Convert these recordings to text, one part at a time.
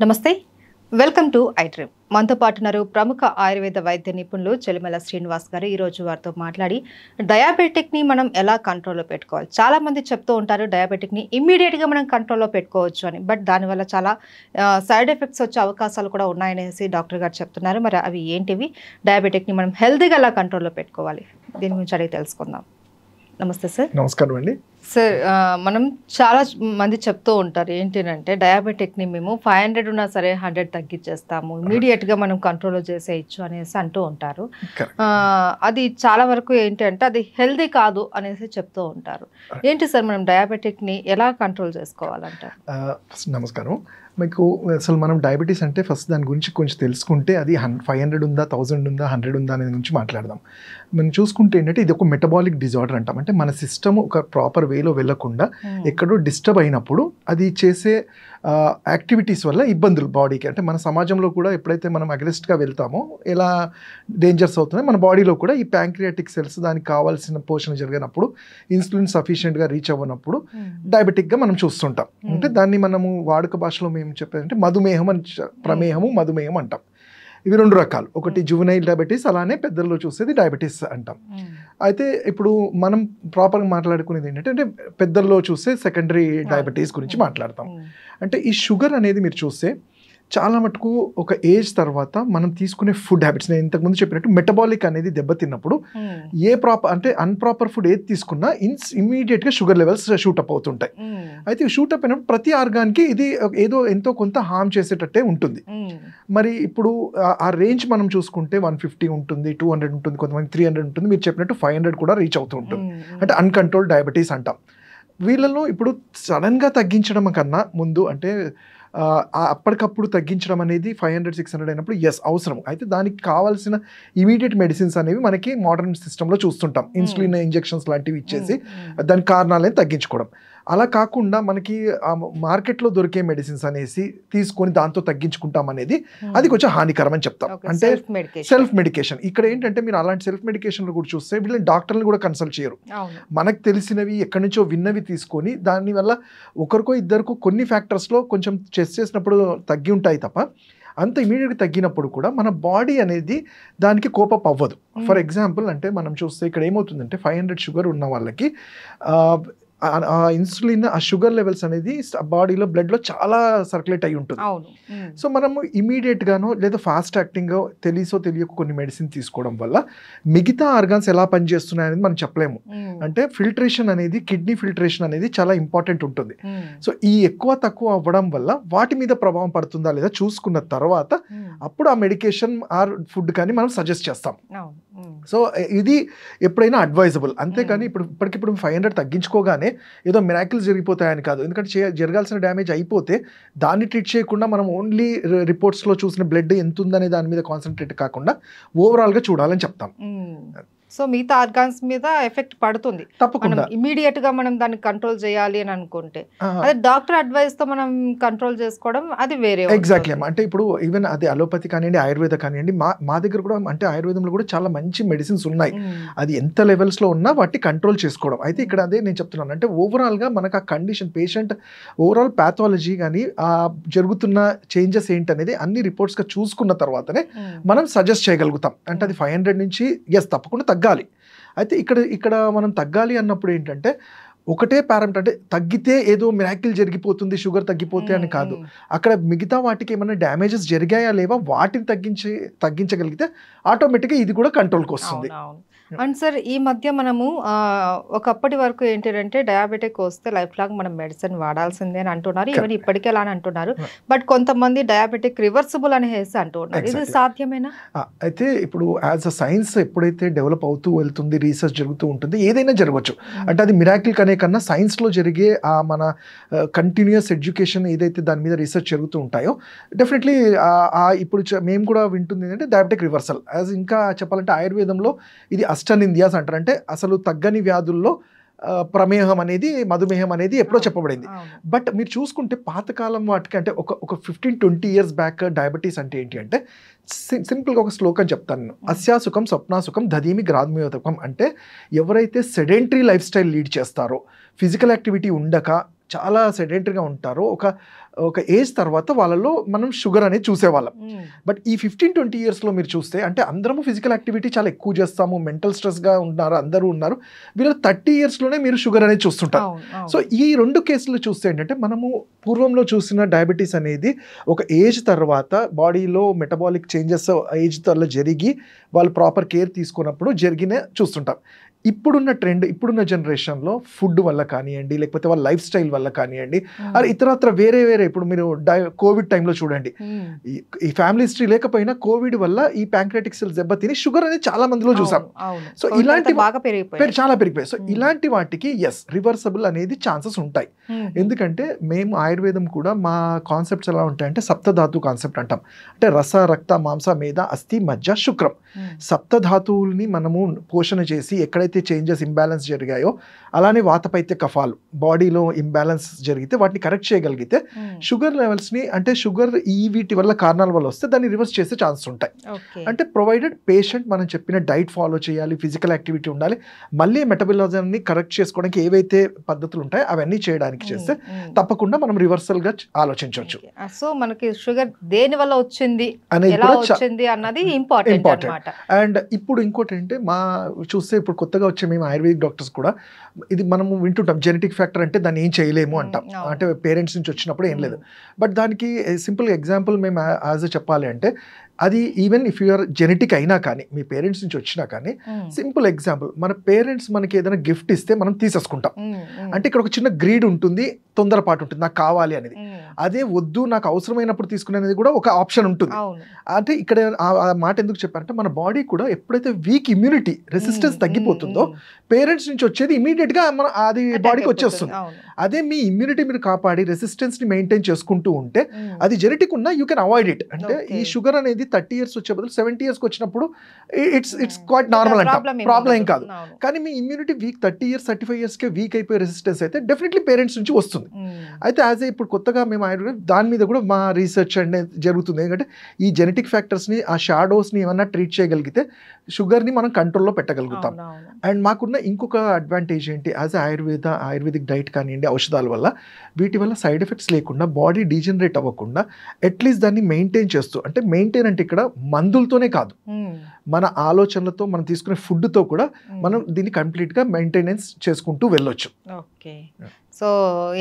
నమస్తే, welcome to I dream. మనతో పాటు ఉన్నారు ప్రముఖ ఆయుర్వేద వైద్య నిపుణులు చెలిమెల శ్రీనివాస్ గారు. ఈరోజు వారితో మాట్లాడి డయాబెటిక్ని మనం ఎలా కంట్రోల్లో పెట్టుకోవాలి. చాలామంది చెప్తూ ఉంటారు డయాబెటిక్ని ఇమ్మీడియట్గా మనం కంట్రోల్లో పెట్టుకోవచ్చు అని. బట్ దానివల్ల చాలా సైడ్ ఎఫెక్ట్స్ వచ్చే అవకాశాలు కూడా ఉన్నాయనేసి డాక్టర్ గారు చెప్తున్నారు. మరి అవి ఏంటివి, డయాబెటిక్ని మనం హెల్తీగా ఎలా కంట్రోల్లో పెట్టుకోవాలి, దీని గురించి అడిగి తెలుసుకుందాం. నమస్తే సార్. నమస్కారం అండి సార్. మనం చాలా మంది చెప్తూ ఉంటారు ఏంటంటే డయాబెటిక్ని మేము 500 ఉన్నా సరే 100 తగ్గించేస్తాము, ఇమీడియట్గా మనం కంట్రోల్ చేసేయచ్చు అనేసి అంటూ ఉంటారు. అది చాలా వరకు ఏంటంటే అది హెల్దీ కాదు అనేసి చెప్తూ ఉంటారు. ఏంటి సార్, మనం డయాబెటిక్ని ఎలా కంట్రోల్ చేసుకోవాలంటారు? నమస్కారం. మీకు అసలు మనం డయాబెటీస్ అంటే ఫస్ట్ దాని గురించి కొంచెం తెలుసుకుంటే అది 500 ఉందా, 1000 ఉందా, 100 ఉందా అనే గురించి మాట్లాడదాం. మనం చూసుకుంటే ఏంటంటే ఇది ఒక మెటబాలిక్ డిజార్డర్ అంటాం. అంటే మన సిస్టమ్ ఒక ప్రాపర్ వేలో వెళ్ళకుండా ఎక్కడో డిస్టర్బ్ అయినప్పుడు అది చేసే యాక్టివిటీస్ వల్ల ఇబ్బందులు బాడీకి. అంటే మన సమాజంలో కూడా ఎప్పుడైతే మనం అగ్రెస్ట్గా వెళ్తామో ఎలా డేంజర్స్ అవుతున్నాయి మన బాడీలో కూడా ఈ ప్యాంక్రియాటిక్ సెల్స్ దానికి కావాల్సిన పోషణ జరిగినప్పుడు ఇన్సులిన్ సఫిషియెంట్గా రీచ్ అవ్వనప్పుడు డయాబెటిక్గా మనం చూస్తుంటాం. అంటే దాన్ని మనము వాడుక భాషలో మేము చెప్పేదంటే మధుమేహం అని, ప్రమేహము మధుమేహం అంటాం. ఇవి రెండు రకాలు. ఒకటి జువెనైల్ డయాబెటీస్, అలానే పెద్దల్లో చూసేది డయాబెటీస్ అంటాం. అయితే ఇప్పుడు మనం ప్రాపర్గా మాట్లాడుకునేది ఏంటంటే పెద్దల్లో చూస్తే సెకండరీ డయాబెటీస్ గురించి మాట్లాడతాం. అంటే ఈ షుగర్ అనేది మీరు చూస్తే చాలా మటుకు ఒక ఏజ్ తర్వాత మనం తీసుకునే ఫుడ్ హ్యాబిట్స్, నేను ఇంతకుముందు చెప్పినట్టు మెటబాలిక్ అనేది దెబ్బతిన్నప్పుడు ఏ అంటే అన్ప్రాపర్ ఫుడ్ ఏది తీసుకున్నా ఇమ్మీడియట్గా షుగర్ లెవెల్స్ షూటప్ అవుతుంటాయి. అయితే షూటప్ అయినప్పుడు ప్రతి ఆర్గాన్కి ఇది ఏదో ఎంతో కొంత హార్మ్ చేసేటట్టే ఉంటుంది. మరి ఇప్పుడు ఆ రేంజ్ మనం చూసుకుంటే 150 ఉంటుంది, 200 ఉంటుంది, కొంతమంది 300 ఉంటుంది, మీరు చెప్పినట్టు 500 కూడా రీచ్ అవుతూ ఉంటుంది. అంటే అన్కంట్రోల్ డయాబెటీస్ అంటాం. వీళ్ళలో ఇప్పుడు సడన్గా తగ్గించడం కన్నా ముందు అంటే అప్పటికప్పుడు తగ్గించడం అనేది 500-600 అయినప్పుడు అవసరం. అయితే దానికి కావాల్సిన ఇమీడియట్ మెడిసిన్స్ అనేవి మనకి మోడర్న్ సిస్టంలో చూస్తుంటాం. ఇన్సులిన్ ఇంజెక్షన్స్ లాంటివి ఇచ్చేసి దాని కారణాలను తగ్గించుకోవడం. అలా కాకుండా మనకి మార్కెట్లో దొరికే మెడిసిన్స్ అనేసి తీసుకొని దాంతో తగ్గించుకుంటాం అనేది అది కొంచెం హానికరం అని చెప్తాం. అంటే సెల్ఫ్ మెడికేషన్. ఇక్కడ ఏంటంటే మీరు అలాంటి సెల్ఫ్ మెడికేషన్లు కూడా చూస్తే వీళ్ళని డాక్టర్ని కూడా కన్సల్ట్ చేయరు. మనకు తెలిసినవి ఎక్కడి నుంచో విన్నవి తీసుకొని దానివల్ల ఒకరికో ఇద్దరికో కొన్ని ఫ్యాక్టర్స్లో కొంచెం చెక్ చేసినప్పుడు తగ్గి ఉంటాయి తప్ప అంత ఇమీడియట్గా తగ్గినప్పుడు కూడా మన బాడీ అనేది దానికి కోపప్ అవ్వదు. ఫర్ ఎగ్జాంపుల్ అంటే మనం చూస్తే ఇక్కడ ఏమవుతుందంటే 500 షుగర్ ఉన్న వాళ్ళకి ఆ ఇన్సులిన్, ఆ షుగర్ లెవెల్స్ అనేది బాడీలో బ్లడ్లో చాలా సర్క్యులేట్ అయి ఉంటుంది. సో మనము ఇమీడియట్గానో లేదా ఫాస్ట్ యాక్టింగ్ తెలియక కొన్ని మెడిసిన్ తీసుకోవడం వల్ల మిగతా ఆర్గాన్స్ ఎలా పనిచేస్తున్నాయి అనేది మనం చెప్పలేము. అంటే ఫిల్టరేషన్ అనేది, కిడ్నీ ఫిల్టరేషన్ అనేది చాలా ఇంపార్టెంట్ ఉంటుంది. సో ఈ ఎక్కువ తక్కువ అవ్వడం వల్ల వాటి మీద ప్రభావం పడుతుందా లేదా చూసుకున్న తర్వాత అప్పుడు ఆ మెడికేషన్ ఆర్ ఫుడ్ కానీ మనం సజెస్ట్ చేస్తాం. సో ఇది ఎప్పుడైనా అడ్వైజబుల్. అంతేకాని ఇప్పటికిప్పుడు 500 తగ్గించుకోగానే ఏదో మిరాకిల్స్ జరిగిపోతాయని కాదు. ఎందుకంటే జరగాల్సిన డ్యామేజ్ అయిపోతే దాన్ని ట్రీట్ చేయకుండా మనం ఓన్లీ రిపోర్ట్స్లో చూసిన బ్లడ్ ఎంత ఉందనే దాని మీద కాన్సన్ట్రేట్ కాకుండా ఓవరాల్గా చూడాలని చెప్తాం. సో మిగతా ఆర్గాన్స్ మీద ఎఫెక్ట్ పడుతుంది తప్పకుండా. ఇమీడియట్ గా మనం దాన్ని కంట్రోల్ చేయాలి అని అనుకుంటే అదే డాక్టర్ అడ్వైస్ తో మనం కంట్రోల్ చేసుకోవడం అది వేరే. ఎగ్జాక్ట్లీ. అంటే ఇప్పుడు ఈవెన్ అది అలోపతి కానివ్వండి, ఆయుర్వేద కానివ్వండి, మా దగ్గర కూడా అంటే ఆయుర్వేదంలో కూడా చాలా మంచి మెడిసిన్స్ ఉన్నాయి. అది ఎంత లెవెల్స్ లో ఉన్నా వాటిని కంట్రోల్ చేసుకోవడం. అయితే ఇక్కడ అదే నేను చెప్తున్నాను. అంటే ఓవరాల్ గా మనకు ఆ కండిషన్, పేషెంట్ ఓవరాల్ ప్యాథాలజీ కానీ ఆ జరుగుతున్న చేంజెస్ ఏంటనేది అన్ని రిపోర్ట్స్ గా చూసుకున్న తర్వాతనే మనం సజెస్ట్ చేయగలుగుతాం. అంటే అది 500 నుంచి తప్పకుండా తగ్గాలి. అయితే ఇక్కడ మనం తగ్గాలి అన్నప్పుడు ఏంటంటే ఒకటే పారామీటర్, అంటే తగ్గితే ఏదో మిరాకిల్ జరిగిపోతుంది షుగర్ తగ్గిపోతే అని కాదు. అక్కడ మిగతా వాటికి ఏమైనా డ్యామేజెస్ జరిగాయా లేవా వాటిని తగ్గించగలిగితే ఆటోమేటిక్గా ఇది కూడా కంట్రోల్కి వస్తుంది. అండ్ సార్, ఈ మధ్య మనము ఒకప్పటి వరకు ఏంటంటే డయాబెటిక్ వస్తే లైఫ్ లాంగ్ మనం మెడిసిన్ వాడాల్సిందే అని అంటున్నారు. ఈవెన్ ఇప్పటికే అలా అని అంటున్నారు. బట్ కొంతమంది డయాబెటిక్ రివర్సిబుల్ అనేసి అంటున్నారు. ఇది సాధ్యమేనా? అయితే ఇప్పుడు యాజ్ అ సైన్స్ ఎప్పుడైతే డెవలప్ అవుతూ వెళ్తుంది, రీసెర్చ్ జరుగుతూ ఉంటుంది, ఏదైనా జరగవచ్చు. అంటే అది మిరాకిల్ కనే కన్నా సైన్స్లో జరిగే మన కంటిన్యూస్ ఎడ్యుకేషన్ ఏదైతే దాని మీద రీసెర్చ్ జరుగుతూ ఉంటాయో డెఫినెట్లీ ఇప్పుడు మేము కూడా వింటుంది ఏంటంటే డయాబెటిక్ రివర్సల్. యాజ్ ఇంకా చెప్పాలంటే ఆయుర్వేదంలో ఇది అష్టనింద్యాస్ అంటారు. అంటే అసలు తగ్గని వ్యాధుల్లో ప్రమేహం అనేది, మధుమేహం అనేది ఎప్పుడో చెప్పబడింది. బట్ మీరు చూసుకుంటే పాతకాలం వాటికి అంటే ఒక 15-20 ఇయర్స్ బ్యాక్ డయాబెటీస్ అంటే ఏంటి అంటే సింపుల్గా ఒక శ్లోకం చెప్తాను. అస్యాసుఖం స్వప్నాసుఖం దధీమి గ్రాద్మయోతకం. అంటే ఎవరైతే సెడెంటరీ లైఫ్ స్టైల్ లీడ్ చేస్తారో, ఫిజికల్ యాక్టివిటీ ఉండక చాలా సెడెంటరీగా ఉంటారో ఒక ఏజ్ తర్వాత వాళ్ళలో మనం షుగర్ అనేది చూసేవాళ్ళం. బట్ ఈ 15-20 ఇయర్స్లో మీరు చూస్తే అంటే అందరము ఫిజికల్ యాక్టివిటీ చాలా ఎక్కువ చేస్తాము, మెంటల్ స్ట్రెస్గా ఉన్నారు, అందరూ ఉన్నారు. వీళ్ళు 30 ఇయర్స్లోనే మీరు షుగర్ అనేది చూస్తుంటారు. సో ఈ 2 కేసులు చూస్తే ఏంటంటే మనము పూర్వంలో చూసిన డయాబెటీస్ అనేది ఒక ఏజ్ తర్వాత బాడీలో మెటబాలిక్ చేంజెస్ ఏజ్ వల్ల జరిగి వాళ్ళు ప్రాపర్ కేర్ తీసుకున్నప్పుడు జరిగిన చూస్తుంటాం. ఇప్పుడున్న ట్రెండ్, ఇప్పుడున్న జనరేషన్లో ఫుడ్ వల్ల కానివ్వండి, లేకపోతే వాళ్ళ లైఫ్ స్టైల్ వల్ల కానివ్వండి, అది ఇతరత్ర వేరే ఇప్పుడు మీరు కోవిడ్ టైంలో చూడండి, ఈ ఫ్యామిలీ హిస్టరీ లేకపోయినా కోవిడ్ వల్ల ఈ ప్యాంక్రియాటిక్ సెల్స్ దెబ్బతిని షుగర్ అనేది చాలా మందిలో చూసాం. సో ఇలాంటి చాలా పెరిగిపోయాయి. సో ఇలాంటి వాటికి రివర్సబుల్ అనేది ఛాన్సెస్ ఉంటాయి. ఎందుకంటే మేము ఆయుర్వేదం కూడా మా కాన్సెప్ట్స్ ఎలా ఉంటాయంటే సప్తధాతు కాన్సెప్ట్ అంటాం. అంటే రస, రక్త, మాంస, మేధ, అస్థి, మజ్జ, శుక్రం, సప్తధాతువుల్ని మనము పోషణ చేసి ఎక్కడైతే చేంజెస్ ఇంబ్యాలెన్స్ జరిగాయో, అలానే వాతపైత్య కఫాలు బాడీలో ఇంబ్యాలెన్స్ జరిగితే వాటిని కరెక్ట్ చేయగలిగితే షుగర్ లెవెల్స్ని, అంటే షుగర్ వీటి వల్ల కారణాల వల్ల వస్తే దాన్ని రివర్స్ చేసే ఛాన్సెస్ ఉంటాయి. అంటే ప్రొవైడెడ్ పేషెంట్ మనం చెప్పిన డైట్ ఫాలో చేయాలి, ఫిజికల్ యాక్టివిటీ ఉండాలి, మళ్ళీ మెటబాలిజంని కరెక్ట్ చేసుకోవడానికి ఏవైతే పద్ధతులు ఉంటాయో అవన్నీ చేయడానికి చేస్తే తప్పకుండా మనం రివర్సల్గా ఆలోచించవచ్చు. సో మనకి షుగర్ దేని వల్ల వచ్చింది అన్నది ఇంపార్టెంట్. అండ్ ఇప్పుడు ఇంకోటి అంటే చూస్తే ఇప్పుడు కొత్తగా వచ్చే మేము ఆయుర్వేదిక్ డాక్టర్స్ కూడా ఇది మనము వింటుంటాం, జెనెటిక్ ఫ్యాక్టర్ అంటే దాన్ని ఏం చేయలేము అంటాం, అంటే పేరెంట్స్ నుంచి వచ్చినప్పుడు ఏం లేదు. బట్ దానికి సింపుల్ ఎగ్జాంపుల్ మేము యాజ్ చెప్పాలి అంటే అది ఈవెన్ ఇఫ్ యూఆర్ జెనెటిక్ అయినా కానీ, మీ పేరెంట్స్ నుంచి వచ్చినా కానీ, సింపుల్ ఎగ్జాంపుల్, మన పేరెంట్స్ మనకి ఏదైనా గిఫ్ట్ ఇస్తే మనం తీసేసుకుంటాం. అంటే ఇక్కడ ఒక చిన్న గ్రీడ్ ఉంటుంది, తొందరపాటు ఉంటుంది, నాకు కావాలి అనేది. అదే వద్దు నాకు అవసరమైనప్పుడు తీసుకునేది కూడా ఒక ఆప్షన్ ఉంటుంది. అంటే ఇక్కడ ఆ మాట ఎందుకు చెప్పారంటే మన బాడీ కూడా ఎప్పుడైతే వీక్ ఇమ్యూనిటీ రెసిస్టెన్స్ తగ్గిపోతుందో పేరెంట్స్ నుంచి వచ్చేది ఇమీడియట్ గా అది బాడీకి వచ్చేస్తుంది. అదే మీ ఇమ్యూనిటీ మీరు కాపాడి రెసిస్టెన్స్ ని మెయింటైన్ చేసుకుంటూ ఉంటే అది జెనెటిక్ ఉన్నా యూ కెన్ అవాయిడ్ ఇట్. అంటే ఈ షుగర్ అనేది 30 ఇయర్స్ వచ్చే బదులు 70 ఇయర్స్ వచ్చినప్పుడు ఇట్స్ క్వైట్ నార్మల్ అంటాం, ప్రాబ్లం ఏం కాదు. కానీ మీ ఇమ్యూనిటీ వీక్ 30 ఇయర్స్ 35 ఇయర్స్కే వీక్ అయిపోయే రెసిస్టెన్స్ అయితే డెఫినెట్లీ పేరెంట్స్ నుంచి వస్తుంది. అయితే యాజ్ ఇప్పుడు కొత్తగా మేము ఆయుర్వేదం దాని మీద కూడా మా రీసెర్చ్ అనేది జరుగుతుంది. ఎందుకంటే ఈ జెనెటిక్ ఫ్యాక్టర్స్ని, ఆ షాడోస్ని ఏమన్నా ట్రీట్ చేయగలిగితే షుగర్ని మనం కంట్రోల్లో పెట్టగలుగుతాం. అండ్ మాకున్న ఇంకొక అడ్వాంటేజ్ ఏంటి, యాజ్ ఆయుర్వేదిక్ డైట్ కానివ్వండి, ఔషధాల వల్ల వీటి వల్ల సైడ్ ఎఫెక్ట్స్ లేకుండా, బాడీ డీజనరేట్ అవ్వకుండా అట్లీస్ట్ దాన్ని మెయింటైన్ చేస్తూ, అంటే మెయింటైన్ అంటే ఇక్కడ మందులతోనే కాదు, మన ఆలోచనలతో, మనం తీసుకునే ఫుడ్తో కూడా మనం దీన్ని కంప్లీట్గా మెయింటెనెన్స్ చేసుకుంటూ వెళ్ళొచ్చు. ఓకే. సో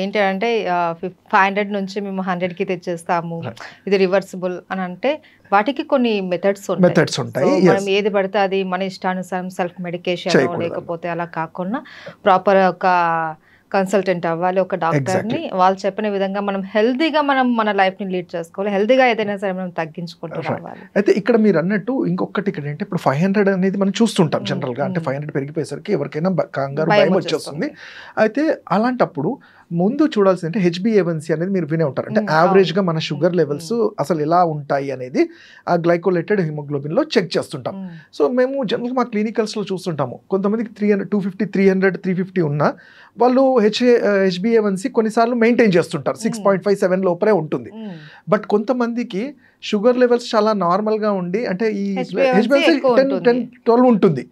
ఏంటంటే 500 నుంచి మేము 100కి తెచ్చేస్తాము, ఇది రివర్సిబుల్ అని అంటే వాటికి కొన్ని మెథడ్స్ ఉంటాయి. మనం ఏది పడితే అది మన ఇష్టానుసారం సెల్ఫ్ మెడికేషన్ లేకపోతే అలా కాకుండా ప్రాపర్ ఒక కన్సల్టెంట్ అవ్వాలి, ఒక డాక్టర్ని, వాళ్ళు చెప్పిన విధంగా మనం హెల్తీగా మన లైఫ్ని లీడ్ చేసుకోవాలి, హెల్తీగా ఏదైనా సరే మనం తగ్గించుకుంటూ రావాలి. అయితే ఇక్కడ మీరు అన్నట్టు ఇంకొకటి ఇక్కడ ఏంటి, ఇప్పుడు 500 అనేది మనం చూస్తుంటాం జనరల్గా, అంటే 500 పెరిగిపోయేసరికి ఎవరికైనా కంగారు, భయం వచ్చేస్తుంది. అయితే అలాంటప్పుడు ముందు చూడాల్సింది అంటే HbA1c అనేది మీరు వినే ఉంటారు. అంటే యావరేజ్గా మన షుగర్ లెవెల్స్ అసలు ఎలా ఉంటాయి అనేది ఆ గ్లైకోలేటెడ్ హిమోగ్లోబిన్లో చెక్ చేస్తుంటాం. సో మేము జనరల్గా మా క్లినికల్స్లో చూస్తుంటాము, కొంతమందికి 300, 250, 300, 350 ఉన్నా వాళ్ళు HbA1c కొన్నిసార్లు మెయింటైన్ చేస్తుంటారు, 6.5, 7 లోపలే ఉంటుంది. బట్ కొంతమందికి షుగర్ లెవెల్స్ చాలా నార్మల్గా ఉండి, అంటే ఈ HbA1c 10-12 ఉంటుంది.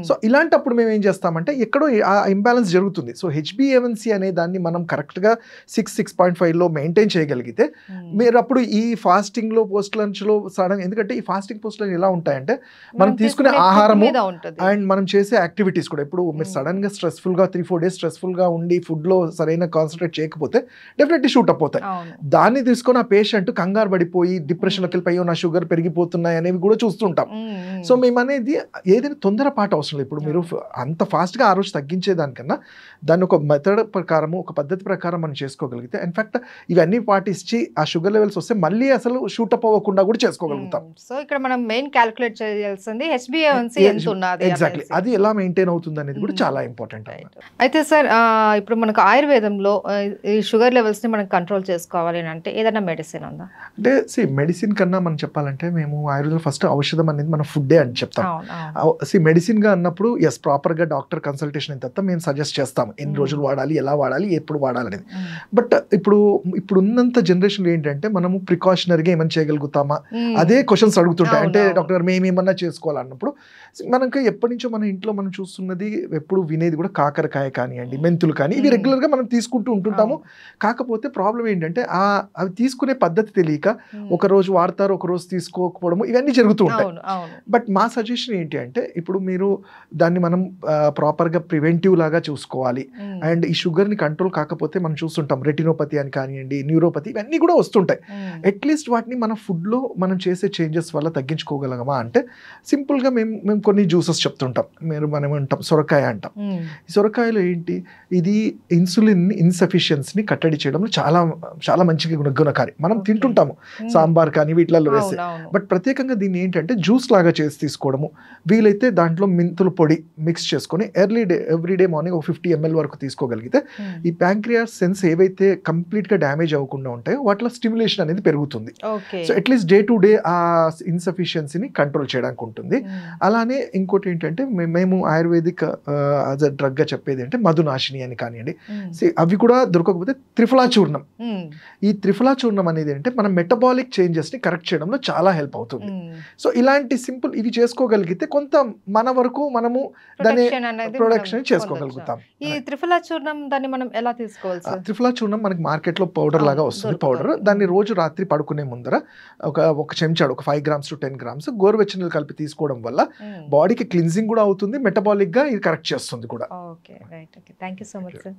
సో ఇలాంటప్పుడు మేము ఏం చేస్తామంటే ఎక్కడో ఆ ఇంబ్యాలెన్స్ జరుగుతుంది. సో HbA1c అనే దాన్ని మనం కరెక్ట్గా 6.5లో మెయింటైన్ చేయగలిగితే మీరు అప్పుడు ఈ ఫాస్టింగ్లో, పోస్ట్ లంచ్లో సడన్, ఎందుకంటే ఈ ఫాస్టింగ్ పోస్ట్ లంచ్ ఎలా ఉంటాయంటే మనం తీసుకునే ఆహారము అండ్ మనం చేసే యాక్టివిటీస్ కూడా, ఇప్పుడు మీరు సడన్గా స్ట్రెస్ఫుల్గా 3-4 డేస్ స్ట్రెస్ఫుల్గా ఉండి ఫుడ్లో సరైన కాన్సన్ట్రేట్ చేయకపోతే డెఫినెట్లీ షూట్ అప్ అవుతాయి. దాన్ని తీసుకొని ఆ పేషెంట్ కంగారు పడిపోయి డిప్రెషన్లోకి వెళ్ళిపోయి నా షుగర్ పెరిగిపోతున్నాయి అనేవి కూడా చూస్తుంటాం. సో మేము అనేది ఏదైనా తొందరపాటు అవసరం లేదు. ఇప్పుడు మీరు అంత ఫాస్ట్గా ఆ రోజు తగ్గించేదానికన్నా దాన్ని ఒక మెథడ్ ప్రకారము, ఒక పద్ధతి ప్రకారం మనం చేసుకోగలిగితే, ఇన్ఫాక్ట్ ఇవన్నీ పాటించి ఆ షుగర్ లెవెల్స్ వస్తే మళ్ళీ అసలు షూటప్ అవ్వకుండా కూడా చేసుకోగలుగుతాం. సో ఇక్కడ మనం మెయిన్ క్యాలిక్యులేట్ చేయాల్సింది HbA1c ఎంత ఉన్నది, ఎగ్జాక్ట్లీ అది ఎలా మెయింటైన్ అవుతుంది అనేది కూడా చాలా ఇంపార్టెంట్. అయితే సార్ ఇప్పుడు మనకు ఆయుర్వేదంలో ఈ షుగర్ లెవెల్స్ ని మనం కంట్రోల్ చేసుకోవాలి అంటే ఏదైనా మెడిసిన్ ఉందా? అంటే మెడిసిన్ కన్నా మనం చెప్పాలంటే మేము ఆయుర్వేదంలో ఫస్ట్ ఔషధం అనేది మన ఫుడ్డే అని చెప్తాం. అవును మెడిసిన్గా అన్నప్పుడు ఎస్ ప్రాపర్గా డాక్టర్ కన్సల్టేషన్ అయిన తర్వాత మేము సజెస్ట్ చేస్తాం ఎన్ని రోజులు వాడాలి, ఎలా వాడాలి, ఎప్పుడు వాడాలి అనేది. బట్ ఇప్పుడు ఉన్నంత జనరేషన్లో ఏంటంటే మనము ప్రికాషనరీగా ఏమైనా చేయగలుగుతామా అదే క్వశ్చన్స్ అడుగుతుంటాయి. అంటే డాక్టర్ గారు మేమేమన్నా చేసుకోవాలన్నప్పుడు మనకి ఎప్పటి నుంచో మన ఇంట్లో మనం చూస్తున్నది ఎప్పుడు వినేది కూడా కాకరకాయ కానివ్వండి, మెంతులు కానీ ఇవి రెగ్యులర్గా మనం తీసుకుంటూ ఉంటుంటాము. కాకపోతే ప్రాబ్లం ఏంటంటే అవి తీసుకునే పద్ధతి తెలియక ఒక రోజు వాడతారు, ఒక రోజు తీసుకోకపోవడము ఇవన్నీ జరుగుతూ ఉంటాయి. బట్ మా సజెషన్ ఏంటి అంటే ఇప్పుడు మీరు దాన్ని మనం ప్రాపర్గా ప్రివెంటివ్ లాగా చూసుకోవాలి. అండ్ ఈ షుగర్ని కంట్రోల్ కాకపోతే మనం చూస్తుంటాం రెటినోపతి అని కానివ్వండి, న్యూరోపతి ఇవన్నీ కూడా వస్తుంటాయి. అట్లీస్ట్ వాటిని మన ఫుడ్లో మనం చేసే చేంజెస్ వల్ల తగ్గించుకోగలమా అంటే సింపుల్గా మేము కొన్ని జ్యూసెస్ చెప్తుంటాం. మనం అంటాం సొరకాయ అంటాం. ఈ సొరకాయలో ఏంటి, ఇది ఇన్సులిన్ ఇన్సఫిషియన్సీని కట్టడి చేయడంలో చాలా చాలా మంచిగా గుణకారి. మనం తింటుంటాము సాంబార్ కానీ వీటిలలో వేసి. బట్ ప్రత్యేకంగా దీన్ని ఏంటంటే జ్యూస్ లాగా చేసి తీసుకోవడము, వీలైతే దాంట్లో మెంతుల పొడి మిక్స్ చేసుకొని ఎవ్రీడే మార్నింగ్ ఒక 50 ml వరకు తీసుకోగలిగితే ఈ ప్యాంక్రియాస్ సెన్స్ ఏవైతే కంప్లీట్గా డ్యామేజ్ అవ్వకుండా ఉంటాయో వాటిలో స్టిమ్యులేషన్ అనేది పెరుగుతుంది. So at least day to day ఆ ఇన్సఫిషియన్సీని కంట్రోల్ చేయడానికి ఉంటుంది. అలానే ఇంకోటి ఏంటంటే మేము ఆయుర్వేదిక్ యాజ్ అ డ్రగ్గా చెప్పేది అంటే మధునాశిని అని కానివ్వండి, అవి కూడా దొరకకపోతే త్రిఫలా చూర్ణం. ఈ త్రిఫలా చూర్ణం అనేది అంటే మన మెటబాలిక్ చేంజెస్ని కరెక్ట్ చేయడంలో చాలా హెల్ప్ అవుతుంది. సో ఇలాంటి సింపుల్ ఇవి చేసుకోగలిగితే కొంత మన వరకు మనము దాన్ని ప్రొడక్షన్ చేసుకోగలుగుతాం. ఈ త్రిఫలా చూర్ణం దాన్ని మనం ఎలా తీసుకోవాలి? త్రిఫలా చూర్ణం మనకి మార్కెట్లో పౌడర్ లాగా వస్తుంది. పౌడర్ దాన్ని రోజు రాత్రి పడుకునే ముందర ఒక చెంచాడు, ఒక 5 grams to 10 grams గోరువెచ్చనీళ్ళు కలిపి తీసుకోవడం వల్ల బాడీకి క్లిన్జింగ్ కూడా అవుతుంది, మెటబాలిక్ గా ఇది కరెక్ట్ చేస్తుంది కూడా. Okay right. Okay thank you so much sir.